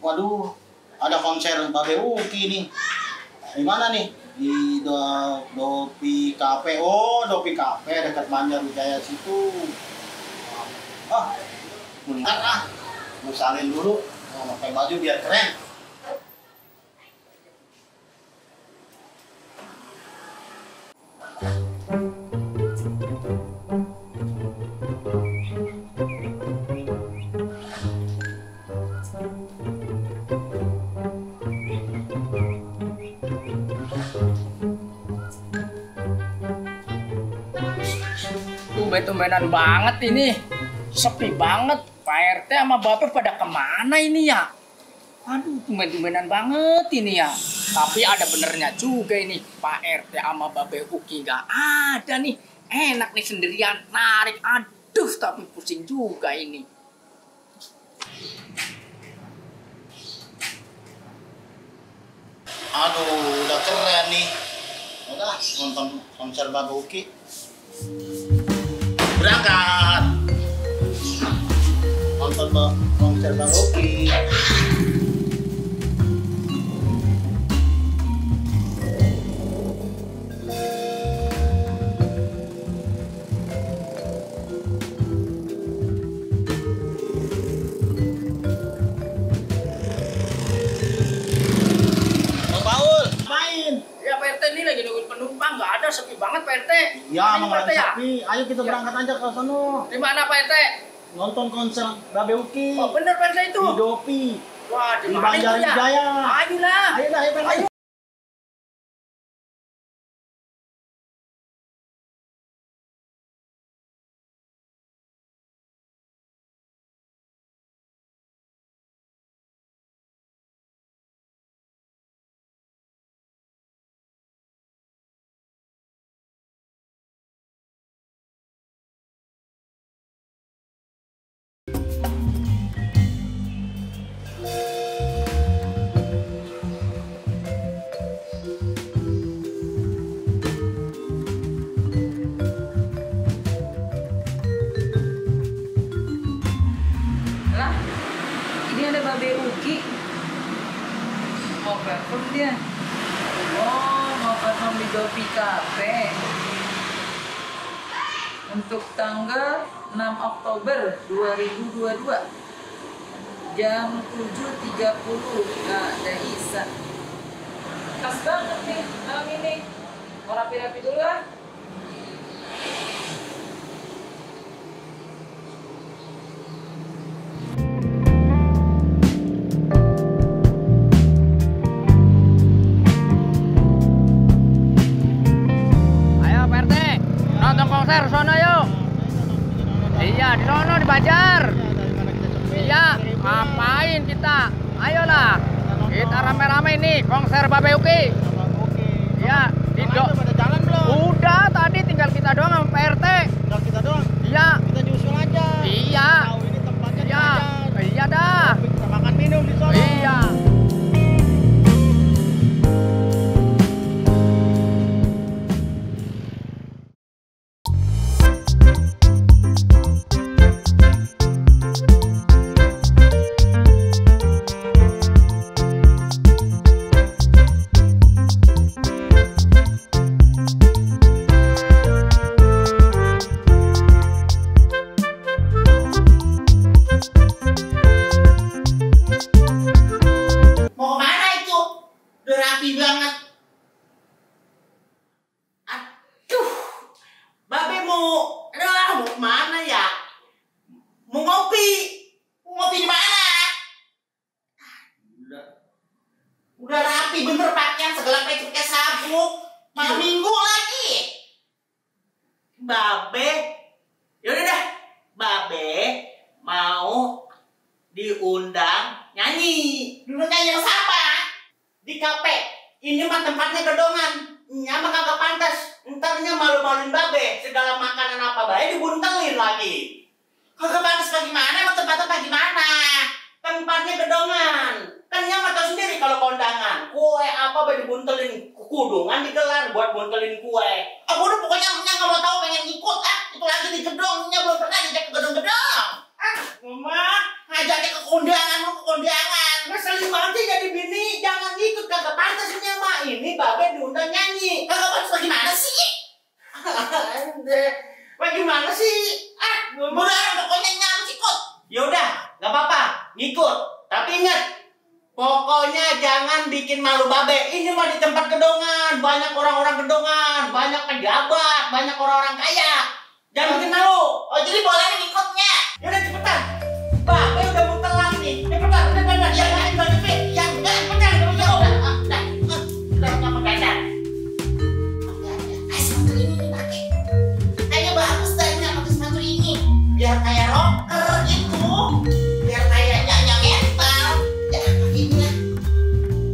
Waduh, ada konser Babe Uki nih. Di mana nih? Di Dopi Cafe. Oh, Dopi Cafe dekat Banjarwijaya situ. Ah, bentar ah. Gue salin dulu. Pakai baju biar keren. Tumben-tumbenan banget ini. Sepi banget. Pak RT sama Bapak pada kemana ini ya? Aduh, tumben-tumbenan banget ini ya. Tapi ada benernya juga ini. Pak RT sama Bapak Uki gak ada nih. Enak nih sendirian narik. Aduh, tapi pusing juga ini. Aduh, udah keren nih. Udah nonton konser Babe Uki. Berangkat. Nonton konser Babe Uki. Penumpang nggak ada, sepi banget Pak RT. Ya, emang lagi sepi. Ayo kita berangkat aja ke sono. Di mana Pak RT? Nonton konser Babe Uki. Oh bener Pak RT itu. Di Dopi. Wah, di Banjarwijaya. Ayolah. Ayo. Babe Uki mau perform dia. Oh, mau perform di Dopi Cafe untuk tanggal 6 Oktober 2022 jam 7.30. Nah, ada Isa. Pas banget nih malam ini. Mau rapi-rapi dulu ah. Konser sono yuk. Iya, di sono di Banjar. Iya, ngapain kita? Ayolah. Kita rame-rame nih konser Babe Uki. Iya, di jalan belum? Udah, tadi tinggal kita doang sama Pak RT. Tinggal kita doang. Iya. Kita nyusul aja. Iya. Tahu ini tempatnya. Iya. Iya dah. Kita makan minum di sono. Iya. Udah rapi bener pakaian segala pecuk kayak sabuk. Malam minggu lagi. Babe, yaudah dah. Babe mau diundang nyanyi. Dulu nyanyi yang siapa? Di kafe. Ini mah tempatnya gedongan. Nyama kagak pantas. Entarnya malu-maluin Babe. Segala makanan apa bae dibuntelin lagi. Kagak pantas bagaimana? Emang tempatnya bagaimana? Tempatnya gedongan. Kan nyama tau sendiri kalau kondangan. Kue apa bae dibuntelin. Kudungan digelar buat buntelin kue. Aku udah pokoknya nggak mau tahu, pengen ikut. Itu lagi di gedongnya, belum pernah diajak ke gedong-gedong. Mama ngajaknya ke kondangan, lu ke kondangan. Ngeselin bikin malu babe. Ini mah di tempat gedongan, banyak orang-orang gedongan, banyak pejabat, banyak orang-orang kaya. Jangan bikin malu. Oh jadi boleh ngikutnya? Yaudah cepetan. Babe udah mau telat nih. Cepetan, udah. Yang lain babe, yang enggak cepetan. Udah nggak mendadak. Sepatu ini dipakai. Kayaknya bagus dah ini pakai sepatu ini. Biar kayak rocker gitu. Biar kayak nyanyi metal. Ya pakai ini lah.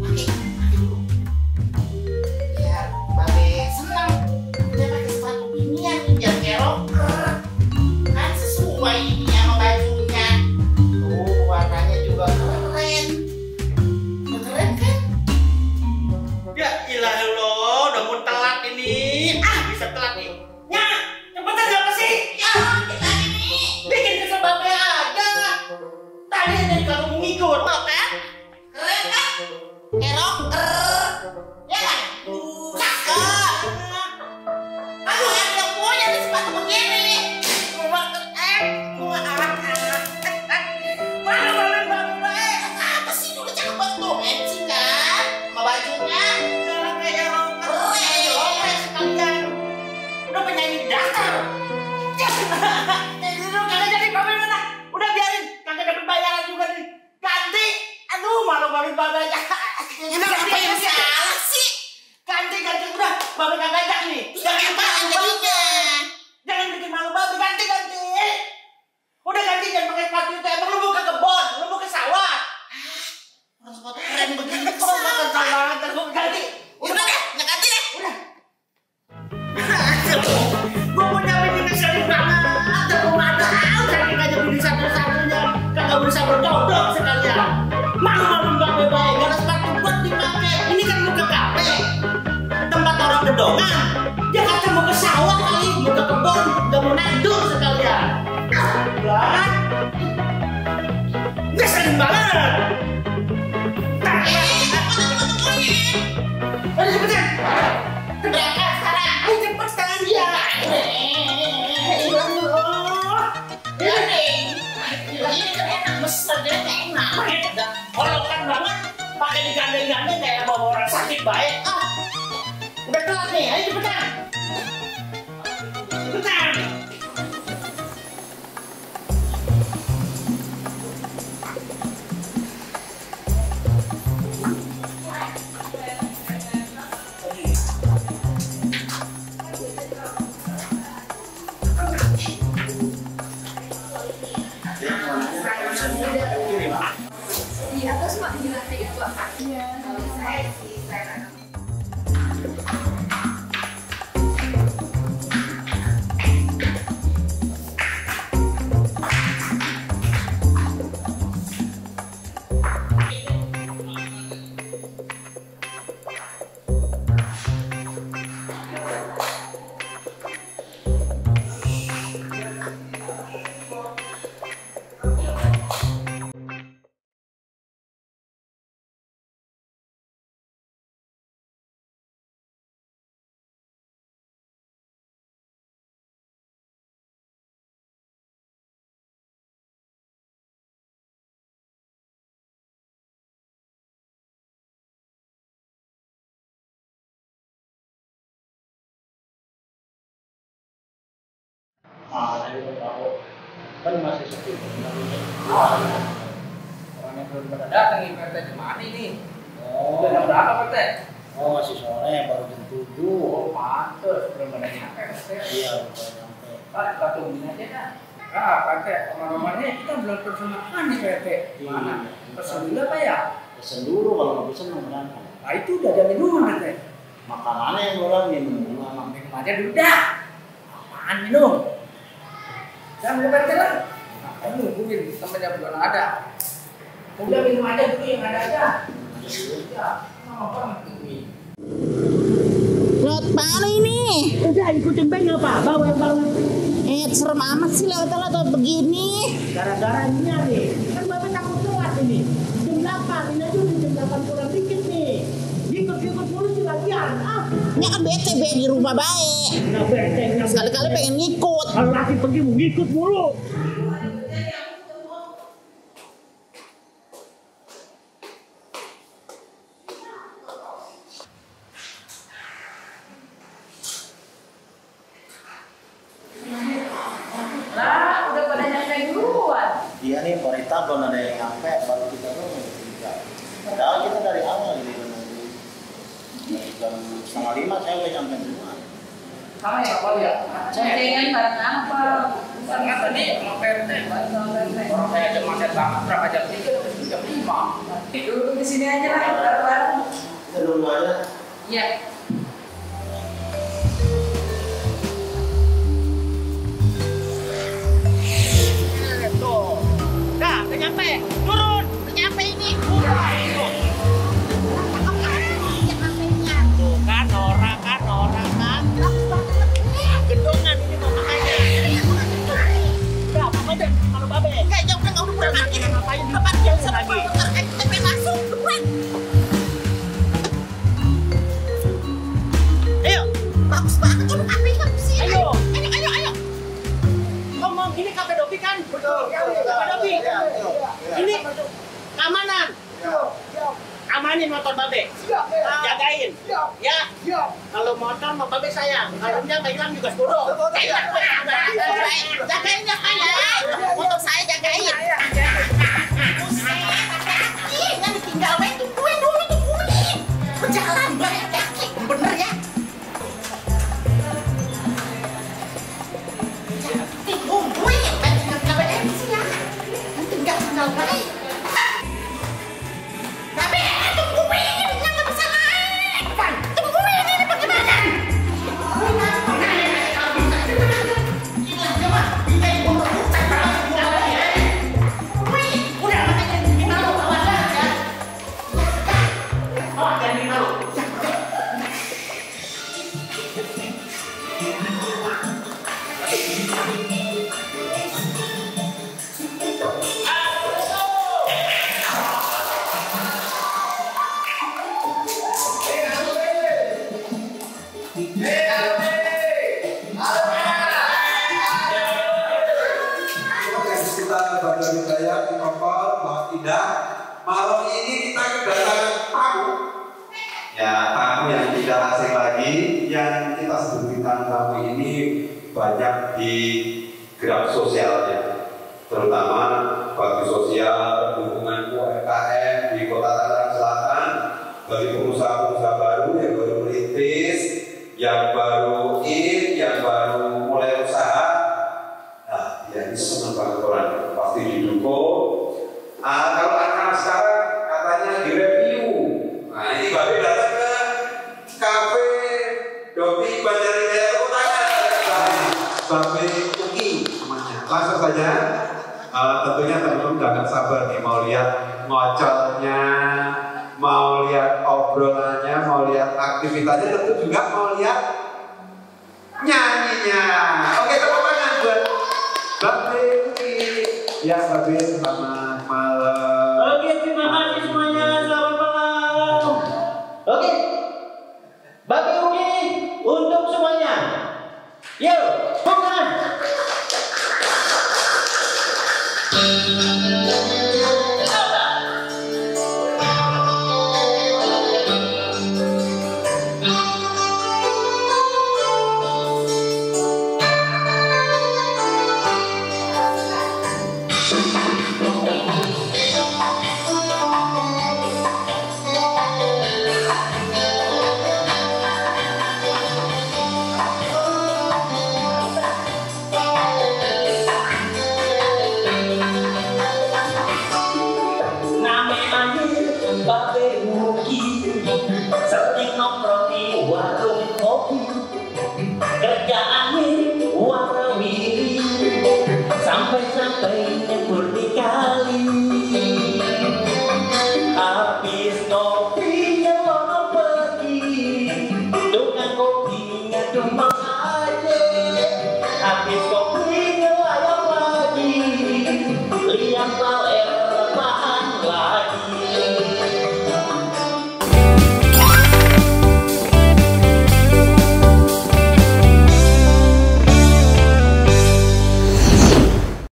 Pakai dulu. Biar babe senang. Dia pakai sepatu beginian nih biar kayak rocker. Kan sesuai ini sama bajunya. Tuh warnanya juga keren. Udah keren kan? Ya ilah lo, udah mau telat ini. Bisa telat nih. Ya, cepetan apa sih? Ya, kita ini. Bikin kesel babe aja. Tadi aja kalau mau ngikut. Mau kan? Keren kan? Kayak rocker. Ya kan? Cakep. Kamu yang punya nih sepatu begini. Apa sih udah cakep banget tuh? Matching kan? Sama bajunya. Jangan kayak rocker. Keren. Sekalian. Udah penyanyi dasar. Jadi lu kagak jadi babe mana? Udah biarin. Kagak dapet bayaran juga nih. Ganti. Aduh malu-maluin babe aja. Emang apa yang salah sih? Ganti udah. Babe kagak ajak nih. Jangan apaan jadinya? Jangan bikin malu babe. Ganti. Udah ganti jangan pakai sepatu itu. Emang lu mau ke kebon? Lu mau ke sawah? Orang sepatu keren begini. Oh, mau ke sawah. Ntar gua ganti. Udah deh, nggak ganti deh. Udah. Gua punya bini ngeselin banget. Aku nggak tahu saking aja bini satu-satunya kagak bisa bercodok sekalian. Malu-maluin babe baik karena sepatu buat dipakai. Ini kan mau ke kafe, tempat orang gedongan. Dia kata mau ke sawah kali, mau ke kebun, nggak mau nandur sekalian. Lah, ngeselin banget. Ayo cepetan. Berangkat sekarang. Ayo cepet sekarang dia. Ya nih. Ini kan enak, mesinnya enak. Olokan banget, pakai digandeng-gandeng kayak bawa orang sakit baik. Udah telat nih, ayo cepetan. Cepetan. Di atas Pak, di lantai itu Pak. Iya. Tadi tahu kan masih sepi. Orangnya belum pada datang nih Pak RT. Gimana ini? Oh, Udah jam berapa Pak RT? oh masih sore baru jam 7. Oh, pantes belum pada nyampe Pak RT. Iya, baru nyampe. Pak, kita tungguin aja dah. Ah, Pak RT, kemana-mana kita belum pesen makan nih Pak RT. Gimana? Pesen dulu apa ya? Pesen dulu kalau nggak pesen mau berangkat. Nah itu udah ada minuman Pak RT. Makanannya yang orang minum. Minum aja dulu dah. Apaan minum? Jangan minum Pak RT lah. Nah, nungguin temennya belum ada. Udah minum aja dulu yang ada aja. Ya, apa nungguin. Lewat mana ini? Udah ikutin baik nggak Pak? Bawa yang baru. Serem amat sih lewat begini. Gara-gara ini nih. Kan Bapak takut telat ini. Jam 8, ini aja udah jam 8 kurang dikit nih. Ikut-ikut mulu sih lagian. Ini kan bete di rumah baik. Nggak bete. Sekali-kali pengen ngikut. Kalau laki pergi mau ngikut mulu. Nah, udah pada nyampe duluan. Iya nih, Korita belum ada yang nyampe, baru kita belum tiga. Padahal kita dari awal gitu nunggu. Dari jam 4:30 saya udah nyampe duluan. Sama ya, Pak ya? Cendengan barang apa? Karena tadi sama PRT. Orang saya aja macet banget, berapa jam 3 udah jam 5. Duduk di sini aja lah, bareng-bareng. Kita dulu aja. Iya. Dah, udah nyampe. Turun, udah nyampe ini. Tuh kan, Nora kan. Gendongan ini mau makanya. Udah, apa aja kalau babe. Enggak, ya udah pulang lagi. Ngapain di Kapan jauh bisa lagi? motor sampai masuk, buruan. Ayo, Bagus banget tuh kafe sih. Ayo. Ayo. ngomong ini kafe Dopi kan? Betul. Kafe Dopi. Iya. Ini keamanan. Amanin motor babe. Jagain. Ya. Kalau motor mau babe sayang. Kalau nggak hilang juga bodoh. Jagain ya, motor saya jagain. Buset, hati-hati, jangan ditinggal, weh. Tungguin dulu, tungguin. Berjalan, banyak kaki, bener ya. Tungguin, babe sih ya. Tinggal baik. Babe, tungguin, jangan bisa naik. Tungguin, ini bagaimana? Malam ini kita kedatangan tamu. Ya, tamu yang tidak asing lagi, yang kita sebutkan tamu ini banyak di gerak sosialnya, terutama bakti sosial, hubungan UMKM di Kota Tangerang Selatan, bagi pengusaha-pengusaha baru yang baru merintis, yang baru yang baru mulai usaha. Nah, ya ini senang banget orang, pasti didukung. Kalau anak-anak sekarang katanya direview. Nah, ini babe datang ke kafe Dopi Banjarnegara Utara. Babe Uki namanya. Langsung saja. Tentunya teman-teman udah gak sabar nih mau lihat ngocolnya, mau lihat obrolannya, mau lihat aktivitasnya, tentu juga mau lihat nyanyinya. Oke, tepuk tangan buat Babe Uki. Ya, Babe, selamat malam. Oke, terima kasih semuanya. Selamat malam. Oke. Babe Uki untuk semuanya. Yuk, bukan. Babe Uki sering nongkrong di warung kopi, kerjaannya warawiri sampai-sampai nyebur di kali. Habis ngopinya mau pergi, tukang kopinya cuma